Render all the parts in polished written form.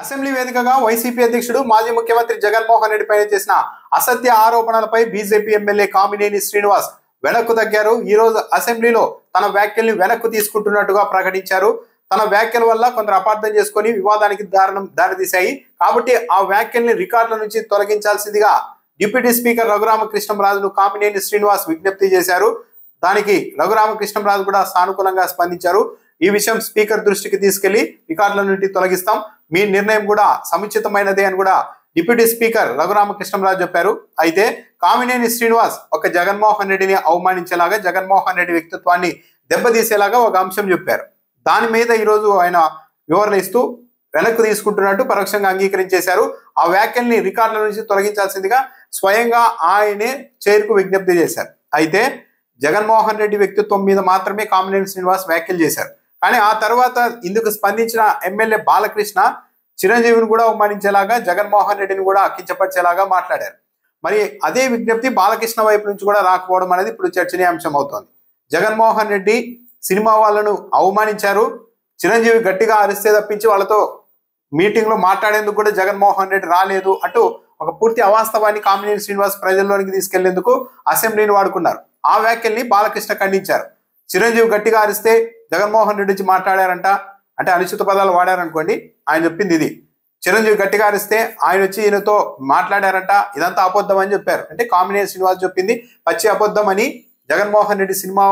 Assembly వేదికగా YCP అధ్యక్షుడు మాజీ ముఖ్యమంత్రి జగన్మోహన్ రెడ్డి పైన చేసిన అసత్య ఆరోపణలపై బీజేపీ ఎమ్మెల్యే కామినేని శ్రీనివాస్ వెనక్కు తగ్గారు. ఈ రోజు అసెంబ్లీలో తన వ్యాఖ్యల్ని వెనక్కు తీసుకుంటున్నట్టుగా ప్రకటించారు. తన వ్యాఖ్యల వల్ల కొందరు అపార్థం చేసుకుని వివాదానికి దారితీశాయి కాబట్టి ఆ వ్యాఖ్యల్ని రికార్డుల నుంచి తొలగించాల్సిందిగా డిప్యూటీ స్పీకర్ రఘురామకృష్ణంరాజును కామినేని శ్రీనివాస్ విజ్ఞప్తి చేశారు. దానికి రఘురామకృష్ణంరాజు కూడా సానుకూలంగా స్పందించారు. ఈ విషయం స్పీకర్ దృష్టికి తీసుకెళ్లి రికార్డుల నుండి తొలగిస్తాం, మీ నిర్ణయం కూడా సముచితమైనదే అని కూడా డిప్యూటీ స్పీకర్ రఘురామకృష్ణంరాజు చెప్పారు. అయితే కామినేని శ్రీనివాస్ ఒక జగన్మోహన్ రెడ్డిని అవమానించేలాగా, జగన్మోహన్ రెడ్డి వ్యక్తిత్వాన్ని దెబ్బతీసేలాగా ఒక అంశం చెప్పారు. దాని మీద ఈరోజు ఆయన వివరణ ఇస్తూ వెనక్కు తీసుకుంటున్నట్టు పరోక్షంగా అంగీకరించేశారు. ఆ వ్యాఖ్యల్ని రికార్డుల నుంచి తొలగించాల్సిందిగా స్వయంగా ఆయనే చైర్కు విజ్ఞప్తి చేశారు. అయితే జగన్మోహన్ రెడ్డి వ్యక్తిత్వం మీద మాత్రమే కామినేని శ్రీనివాస్ వ్యాఖ్యలు చేశారు. కానీ ఆ తర్వాత ఇందుకు స్పందించిన ఎమ్మెల్యే బాలకృష్ణ చిరంజీవిని కూడా అవమానించేలాగా, జగన్మోహన్ రెడ్డిని కూడా కించపరిచేలాగా మాట్లాడారు. మరి అదే విజ్ఞప్తి బాలకృష్ణ వైపు నుంచి కూడా రాకపోవడం అనేది ఇప్పుడు చర్చనీయాంశం అవుతోంది. జగన్మోహన్ రెడ్డి సినిమా వాళ్ళను అవమానించారు, చిరంజీవి గట్టిగా అరిస్తే తప్పించి వాళ్ళతో మీటింగ్ లో మాట్లాడేందుకు కూడా జగన్మోహన్ రెడ్డి రాలేదు అంటూ ఒక పూర్తి అవాస్తవాన్ని కామినేని శ్రీనివాస్ ప్రజల్లోనికి తీసుకెళ్లేందుకు అసెంబ్లీని వాడుకున్నారు. ఆ వ్యాఖ్యల్ని బాలకృష్ణ ఖండించారు. చిరంజీవి గట్టిగా అరిస్తే జగన్మోహన్ రెడ్డి నుంచి మాట్లాడారంట, అంటే అనుచిత పదాలు వాడారనుకోండి. ఆయన చెప్పింది ఇది, చిరంజీవి గట్టిగా అరిస్తే ఆయన వచ్చి ఈయనతో మాట్లాడారంట, ఇదంతా అబద్ధం అని చెప్పారు. అంటే కామినేని శ్రీనివాస్ చెప్పింది పచ్చి అబద్ధం అని, జగన్మోహన్ రెడ్డి సినిమా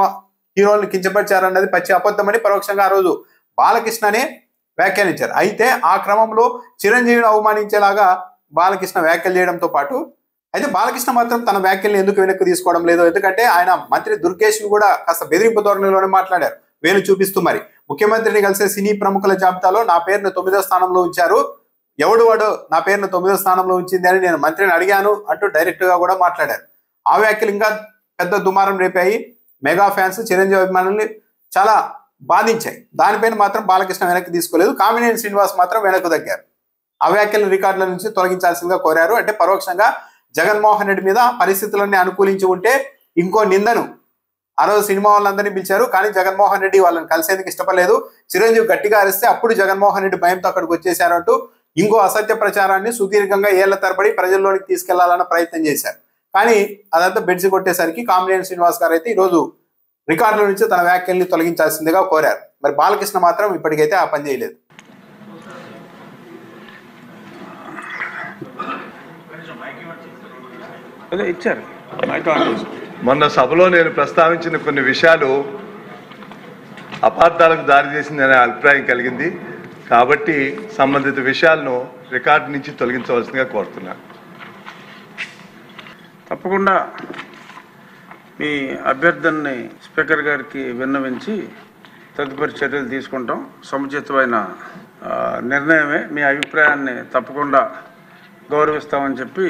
హీరోలను కించపరిచారన్నది పచ్చి అబద్ధం అని పరోక్షంగా ఆ రోజు బాలకృష్ణనే వ్యాఖ్యానించారు. అయితే ఆ క్రమంలో చిరంజీవిని అవమానించేలాగా బాలకృష్ణ వ్యాఖ్యలు చేయడంతో పాటు, అయితే బాలకృష్ణ మాత్రం తన వ్యాఖ్యల్ని ఎందుకు వెనక్కి తీసుకోవడం లేదు, ఎందుకంటే ఆయన మంత్రి దుర్గేష్ ను కూడా కాస్త బెదిరింపు ధోరణిలోనే మాట్లాడారు, వేలు చూపిస్తూ. మరి ముఖ్యమంత్రిని కలిసే సినీ ప్రముఖుల జాబితాలో నా పేరును 9వ స్థానంలో ఉంచారు, ఎవడు వాడు నా పేరును 9వ స్థానంలో ఉంచింది అని నేను మంత్రిని అడిగాను అంటూ డైరెక్ట్ గా కూడా మాట్లాడారు. ఆ వ్యాఖ్యలు ఇంకా పెద్ద దుమారం రేపాయి. మెగా ఫ్యాన్స్, చిరంజీవి అభిమానుల్ని చాలా బాధించాయి. దానిపైన మాత్రం బాలకృష్ణ వెనక్కి తీసుకోలేదు. కామినేని శ్రీనివాస్ మాత్రం వెనక్కు తగ్గారు. ఆ వ్యాఖ్యలను రికార్డుల నుంచి తొలగించాల్సిందిగా కోరారు. అంటే పరోక్షంగా జగన్మోహన్ రెడ్డి మీద పరిస్థితులన్నీ అనుకూలించి ఉంటే ఇంకో నిందను, ఆ రోజు సినిమా వాళ్ళందరినీ పిలిచారు కానీ జగన్మోహన్ రెడ్డి వాళ్ళని కలిసేందుకు ఇష్టపడలేదు, చిరంజీవి గట్టిగా అరిస్తే అప్పుడు జగన్మోహన్ రెడ్డి భయంతో అక్కడికి వచ్చేశారంటూ ఇంకో అసత్య ప్రచారాన్ని సుదీర్ఘంగా ఏళ్ల తరబడి ప్రజల్లోనికి తీసుకెళ్లాలన్న ప్రయత్నం చేశారు. కానీ అదంతా బెడ్సి కొట్టేసరికి కామినేని శ్రీనివాస్ గారు అయితే ఈరోజు రికార్డుల నుంచి తన వ్యాఖ్యల్ని తొలగించాల్సిందిగా కోరారు. మరి బాలకృష్ణ మాత్రం ఇప్పటికైతే ఆ పని చేయలేదు. ఇచ్చారు. మొన్న సభలో నేను ప్రస్తావించిన కొన్ని విషయాలు అపార్థాలకు దారి చేసిందనే అభిప్రాయం కలిగింది. కాబట్టి సంబంధిత విషయాలను రికార్డు నుంచి తొలగించవలసిందిగా కోరుతున్నాను. తప్పకుండా మీ అభ్యర్థనని స్పీకర్ గారికి విన్నవించి తదుపరి చర్యలు తీసుకుంటాం. సముచితమైన నిర్ణయమే. మీ అభిప్రాయాన్ని తప్పకుండా గౌరవిస్తామని చెప్పి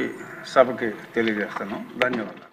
సభకి తెలియజేస్తాను. ధన్యవాదాలు.